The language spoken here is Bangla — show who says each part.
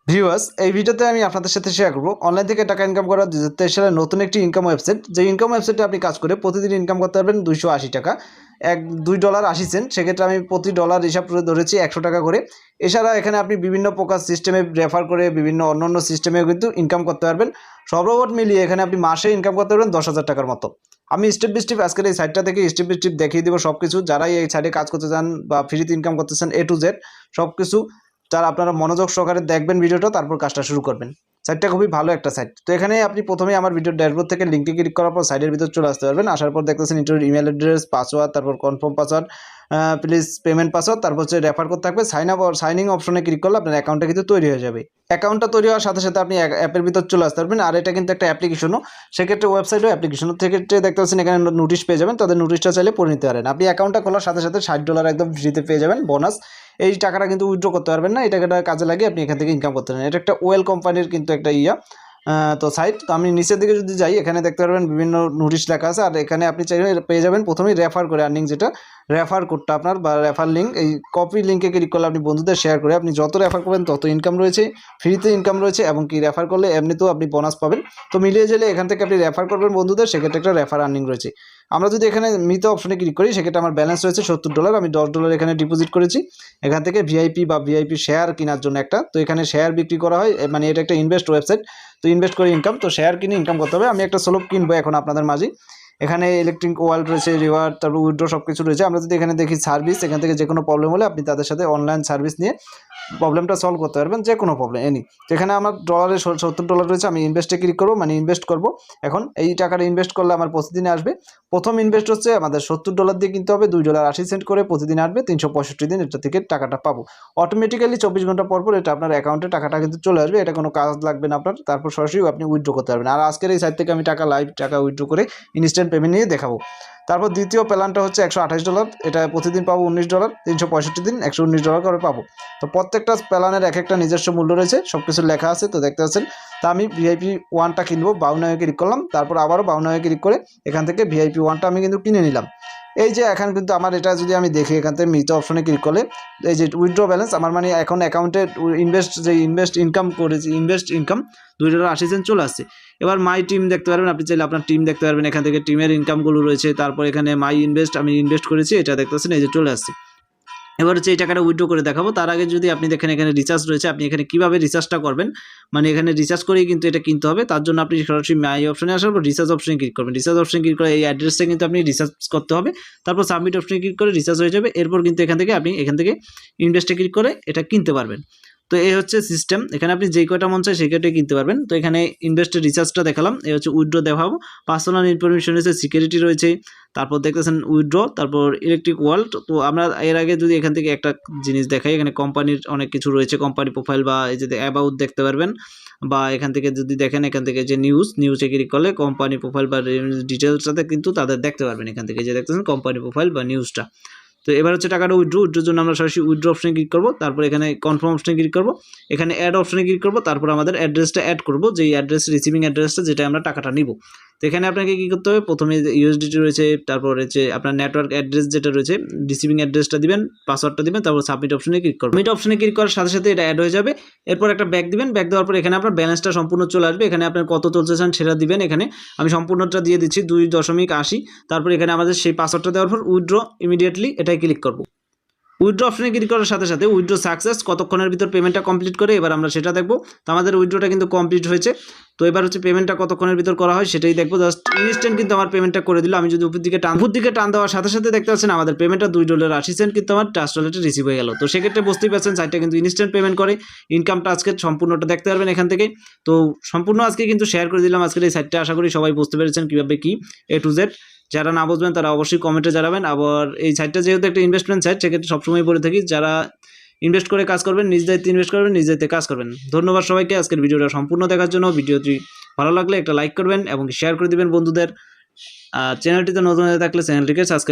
Speaker 1: ভিউয়ার্স, এই ভিডিওতে আমি আপনাদের সাথে শেয়ার করব অনলাইন থেকে টাকা ইনকাম করার 2023 সালের নতুন একটি ইনকাম ওয়েবসাইট। যে ইনকাম ওয়েবসাইটে আপনি কাজ করে প্রতিদিন ইনকাম করতে পারবেন 280 টাকা, $2.80। সেক্ষেত্রে আমি প্রতি ডলার হিসাব করে ধরেছি 100 টাকা করে। এছাড়া এখানে আপনি বিভিন্ন প্রকার সিস্টেমে রেফার করে বিভিন্ন অন্যান্য সিস্টেমেও কিন্তু ইনকাম করতে পারবেন। সর্বমোট মিলিয়ে এখানে আপনি মাসে ইনকাম করতে পারবেন 10,000 টাকার মতো। আমি স্টেপ বাই স্টেপ আজকের এই সাইটটা থেকে স্টেপ বাই স্টেপ দেখিয়ে দেবো সব কিছু। যারাই এই সাইটে কাজ করতে চান বা ফ্রিতে ইনকাম করতেছেন A to Z সব কিছু, তার আপনারা মনোযোগ সহকারে দেখবেন ভিডিওটা, তারপর কাজটা শুরু করবেন। সাইটটা খুবই ভালো একটা সাইট। তো এখানে আপনি প্রথমেই আমার ভিডিওর ড্যাশবোর্ড থেকে লিঙ্কে ক্লিক করার পর সাইটের ভিতর চলে আসতে পারবেন। আসার পর দেখতেছেন ইন্টার ইমেল অ্যাড্রেস, পাসওয়ার্ড, তারপর confirm password, please payment password, তারপর হচ্ছে রেফার করতে থাকবে। সাইন আপ আর সাইনিং অপশনে ক্লিক করলে আপনার অ্যাকাউন্টটা কিন্তু তৈরি হয়ে যাবে। অ্যাকাউন্টটা তৈরি হওয়ার সাথে সাথে আপনি অ্যাপের ভিতর চলে আসতে পারবেন। আর এটা কিন্তু একটা অ্যাপ্লিকেশনও, সেক্ষেত্রে ওয়েবসাইটও অ্যাপ্লিকেশনের থেকে দেখতে পাচ্ছেন এখানে নোটিশ পেয়ে যাবেন। তাদের নোটিশটা চাইলে পড়ে নিতে পারেন। আপনি অ্যাকাউন্টটা খোলার সাথে সাথে $60 একদম ফ্রিতে পেয়ে যাবেন বোনাস। এই টাকাটা কিন্তু উইথড্র করতে পারবেন না, এই টাকাটা কাজে লাগিয়ে আপনি এখান থেকে ইনকাম করতে পারেন। এটা একটা ওয়েল কোম্পানির কিন্তু একটা তো সাইট। তো আমি নিচের দিকে যদি যাই, এখানে দেখতে পারবেন বিভিন্ন নোটিশ লেখা আছে। আর এখানে আপনি চাইলে পেয়ে যাবেন প্রথমেই রেফার করে আর্নিং, যেটা রেফার কোডটা আপনার বা রেফার লিঙ্ক, এই কপি লিঙ্কে ক্লিক করলে আপনি বন্ধুদের শেয়ার করে আপনি যত রেফার করবেন তত ইনকাম রয়েছে, ফ্রিতে ইনকাম রয়েছে, এবং কি রেফার করলে এমনিতেও আপনি বোনাস পাবেন। তো মিলিয়ে গেলে এখান থেকে আপনি রেফার করবেন বন্ধুদের, সেক্ষেত্রে একটা রেফার আর্নিং রয়েছে। আমরা যদি এখানে মিতো অপশনে ক্লিক করি, সেক্ষেত্রে আমার ব্যালেন্স রয়েছে $70। আমি $10 এখানে ডিপোজিট করেছি এখান থেকে ভিআইপি শেয়ার কেনার জন্য একটা। তো এখানে শেয়ার বিক্রি করা হয়, মানে এটা একটা ইনভেস্ট ওয়েবসাইট। তো ইনভেস্ট করে ইনকাম, তো শেয়ার কিনে ইনকাম করতে হবে। আমি একটা সোলভ কিনবো এখন আপনাদের মাঝে। এখানে ইলেকট্রিক ওয়ার্ল্ড রয়েছে, রিওয়ার্ড, তারপর উইথড্র সব কিছু রয়েছে। আমরা যদি এখানে দেখি সার্ভিস, এখান থেকে যে কোনো প্রবলেম হলে আপনি তাদের সাথে অনলাইন সার্ভিস নিয়ে প্রবলেমটা সলভ করতে পারবেন, যে কোনো প্রবলেম এনি। তো এখানে আমার ডলারে $70 রয়েছে। আমি ইনভেস্টে ক্লিক করবো, মানে ইনভেস্ট করবো। এখন এই টাকাটা ইনভেস্ট করলে আমার প্রতিদিনে আসবে। প্রথম ইনভেস্ট হচ্ছে আমাদের $70 দিয়ে কিনতে হবে, $2.80 করে প্রতিদিন আসবে। 365 দিন এটা থেকে টাকাটা পাবো। অটোমেটিক্যালি 24 ঘন্টা পর পর এটা আপনার অ্যাকাউন্টে টাকাটা কিন্তু চলে আসবে। এটা কোনো কাজ লাগবে না আপনার। তারপর সরাসরি আপনি উইথড্র করতে পারবেন। আর আজকের এই সাইট থেকে আমি লাইভ টাকা উইথড্র করে ইনস্ট্যান্ট পেমেন্ট নিয়ে দেখাবো। তারপর দ্বিতীয় প্ল্যানটা হচ্ছে $128। এটা প্রতিদিন পাবো $19, 365 দিন $119 করে পাবো। তো প্রত্যেকটা প্ল্যানের এক একটা নিজস্ব মূল্য রয়েছে, সব কিছু লেখা আছে। তো দেখতে পাচ্ছেন। তা আমি ভিআইপি 1টা কিনবো, 52 ক্লিক করলাম। তারপর আবারও 52 ক্লিক করে এখান থেকে ভিআইপি 1টা আমি কিন্তু কিনে নিলাম। এই যে এখন কিন্তু আমার এটা যদি আমি দেখি, এখান থেকে মিতো অপশনে ক্লিক করলে এই যে উইথড্র ব্যালেন্স, আমার মানে এখন অ্যাকাউন্টে ইনভেস্ট ইনকাম করেছি, ইনভেস্ট ইনকাম $2.80 চলে আসছে। এবার মাই টিম দেখতে পারবেন, আপনি চাইলে আপনার টিম দেখতে পারবেন। এখান থেকে টিমের ইনকামগুলো রয়েছে। তারপর এখানে মাই ইনভেস্ট, আমি ইনভেস্ট করেছি, এটা দেখতে পাচ্ছেন এই যে চলে আসছে। এবার হচ্ছে এই টাকাটা উইথড্র করে দেখাবো। তার আগে যদি আপনি দেখেন এখানে রিচার্জ রয়েছে, আপনি এখানে কীভাবে রিচার্জটা করবেন, মানে এখানে রিচার্জ করেই কিন্তু এটা কিনতে হবে। তার জন্য আপনি সরাসরি মাই অপশনে আসার পর রিচার্জ অপশনে ক্লিক করবেন। রিচার্জ অপশনে ক্লিক করে এই অ্যাড্রেসটা কিন্তু আপনি রিচার্জ করতে হবে। তারপর সাবমিট অপশনে ক্লিক করে রিচার্জ হয়ে যাবে। এরপর কিন্তু এখান থেকে আপনি ইনভেস্টে ক্লিক করে এটা কিনতে পারবেন। তো এই হচ্ছে সিস্টেম। এখানে আপনি যেই কয়টা মন চায় সেই কয়টাই কিনতে পারবেন। তো এখানে ইনভেস্টের রিচার্জটা দেখালাম, এই হচ্ছে উইথড্র দেখাবো। পার্সোনাল ইনফরমেশন রয়েছে, সিকিউরিটি রয়েছে, তারপর দেখতেছেন উইথড্র, তারপর ইলেকট্রিক ওয়ার্ল্ড। তো আমরা এর আগে যদি এখান থেকে একটা জিনিস দেখাই, এখানে কোম্পানির অনেক কিছু রয়েছে, কোম্পানি প্রোফাইল বা এই যে অ্যাবাউট দেখতে পারবেন। বা এখান থেকে যদি দেখেন, এখান থেকে যে নিউজে ক্লিক করলে কোম্পানি প্রোফাইল বা ডিটেলসটাতে কিন্তু তাদের দেখতে পারবেন। এখান থেকে যে দেখতেছেন কোম্পানি প্রোফাইল বা নিউজটা। তো এবার হচ্ছে টাকাটা উইথড্রোর জন্য আমরা সরাসরি উইথড্র অপশনে ক্লিক করবো। তারপর এখানে কনফার্ম অপশনে ক্লিক করবো, এখানে অ্যাড অপশনে ক্লিক করবো। তারপর আমাদের অ্যাড্রেসটা অ্যাড করবো, যেই অ্যাড্রেস রিসিভিং অ্যাড্রেসটা, যেটা আমরা টাকাটা নিব। তো এখানে আপনাকে কী করতে হবে, প্রথমে USDT রয়েছে, তারপর হচ্ছে আপনার নেটওয়ার্ক অ্যাড্রেস যেটা রয়েছে, রিসিভিং অ্যাড্রেসটা দিবেন, পাসওয়ার্ডটা দিবেন, তারপর সাবমিট অপশনে ক্লিক করবেন। সাবমিট অপশনে ক্লিক করার সাথে সাথে এটা অ্যাড হয়ে যাবে। এরপর একটা ব্যাক দিবেন, ব্যাক দেওয়ার পর এখানে আপনার ব্যালেন্সটা সম্পূর্ণ চলে আসবে। এখানে আপনার কত চলছে চান সেটা দিবেন। এখানে আমি সম্পূর্ণটা দিয়ে দিচ্ছি $2.80। তারপর এখানে আমাদের সেই পাসওয়ার্ডটা দেওয়ার পর উইথড্র ইমিডিয়েটলি এটাই ক্লিক করব। উইথড্র অপশনে ক্লিক করার সাথে সাথে উইথড্র সাকসেস, কতক্ষণের ভিতর পেমেন্টটা কমপ্লিট করে এবার আমরা সেটা দেখবো। তো আমাদের উইথড্রটা কিন্তু কমপ্লিট হয়েছে। তো এবার হচ্ছে পেমেন্টটা কতক্ষণের ভিতর করা হয় সেটাই দেখবো। জাস্ট ইনস্ট্যান্ট কিন্তু আমার পেমেন্টটা করে দিল। আমি যদি উপর দিকে টান দেওয়ার সাথে সাথে দেখতে পাচ্ছেন আমাদের পেমেন্টটা $2.80 কিন্তু আমার ট্রাস্ট ওয়ালেটে রিসিভ হয়ে গেল। তো সেক্ষেত্রে বুঝতেই পারছেন সাইটটা কিন্তু ইনস্ট্যান্ট পেমেন্ট করে। ইনকামটা আজকে সম্পূর্ণটা দেখতে পারবেন এখান থেকে। তো সম্পূর্ণ আজকে কিন্তু শেয়ার করে দিলাম আজকের এই সাইটটা। আশা করি সবাই বুঝতে পেরেছেন কীভাবে কি A to Z। যারা না বুঝবেন তারা অবশ্যই কমেন্টে জানাবেন। আবার এই সাইটটা যেহেতু একটা ইনভেস্টমেন্ট সাইট, সেক্ষেত্রে সবসময় বলে থাকি যারা ইনভেস্ট করে কাজ করবেন, নিজ দায়িত্বে ইনভেস্ট করবেন, নিজ দায়িত্বে কাজ করবেন। ধন্যবাদ সবাইকে আজকের ভিডিওটা সম্পূর্ণ দেখার জন্য। ভিডিওটি ভালো লাগলে একটা লাইক করবেন এবং শেয়ার করে দিবেন বন্ধুদের। চ্যানেলটিতে নতুন হয়ে থাকলে চ্যানেলটিকে সাবস্ক্রাইব